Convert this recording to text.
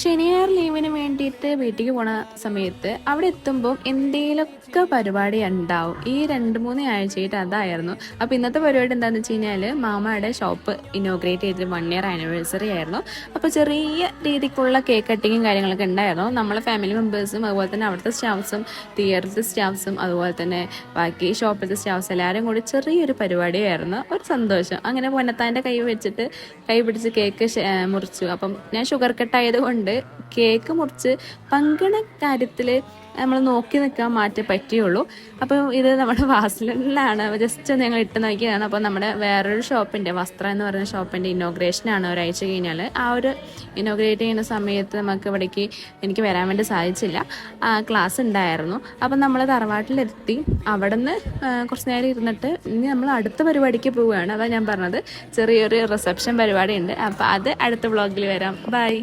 ശനി ഞായർ ലീവിന് വേണ്ടിയിട്ട് വീട്ടിലേക്ക് പോണ സമയത്ത് അവിടെ എത്തുമ്പോൾ എന്തെങ്കിലുമൊക്കെ പരിപാടി ഉണ്ടാവും. ഈ 2-3 ആഴ്ചയായിട്ട് അതായിരുന്നു. അപ്പോൾ ഇന്നത്തെ പരിപാടി എന്താണെന്ന് വെച്ച് കഴിഞ്ഞാൽ മാമയുടെ ഷോപ്പ് ഇനോഗ്രേറ്റ് ചെയ്ത് 1 ഇയർ ആനിവേഴ്സറി ആയിരുന്നു. അപ്പോൾ ചെറിയ രീതിക്കുള്ള കേക്ക് കട്ടിങ്ങും കാര്യങ്ങളൊക്കെ ഉണ്ടായിരുന്നു. നമ്മളെ ഫാമിലി മെമ്പേഴ്സും അതുപോലെ തന്നെ അവിടുത്തെ സ്റ്റാഫ്സും തിയേറ്ററിലത്തെ സ്റ്റാഫ്സും അതുപോലെ തന്നെ ബാക്കി ഷോപ്പിലത്തെ സ്റ്റാഫ്സ് എല്ലാവരും കൂടി ചെറിയൊരു പരിപാടിയായിരുന്നു. ഒരു സന്തോഷം. അങ്ങനെ പൊന്നത്താൻ്റെ കൈ പിടിച്ച് കേക്ക് മുറിച്ചു. അപ്പം ഞാൻ ഷുഗർ കട്ടായത് കൊണ്ട് കേക്ക് മുറിച്ച് പങ്കിട കാര്യത്തിൽ നമ്മൾ നോക്കി നിൽക്കാൻ മാറ്റേ പറ്റിയുള്ളൂ. അപ്പോൾ ഇത് നമ്മുടെ വാസലിലാണ്, ജസ്റ്റ് ഒന്ന് ഞങ്ങൾ ഇട്ട് നോക്കിയതാണ്. അപ്പോൾ നമ്മുടെ വേറൊരു ഷോപ്പിൻ്റെ വസ്ത്ര എന്ന് പറയുന്ന ഷോപ്പിൻ്റെ ഇനോഗ്രേഷനാണ് ഒരാഴ്ച കഴിഞ്ഞാൽ. ആ ഒരു ഇനോഗ്രേറ്റ് ചെയ്യുന്ന സമയത്ത് നമുക്ക് ഇവിടേക്ക് എനിക്ക് വരാൻ വേണ്ടി സാധിച്ചില്ല, ക്ലാസ് ഉണ്ടായിരുന്നു. അപ്പം നമ്മൾ തറവാട്ടിലെത്തി അവിടെ നിന്ന് കുറച്ച് നേരം ഇരുന്നിട്ട് ഇനി നമ്മൾ അടുത്ത പരിപാടിക്ക് പോവുകയാണ്. അതാണ് ഞാൻ പറഞ്ഞത്, ചെറിയൊരു റിസപ്ഷൻ പരിപാടി ഉണ്ട്. അപ്പോൾ അത് അടുത്ത വ്ളോഗിൽ വരാം. ബൈ.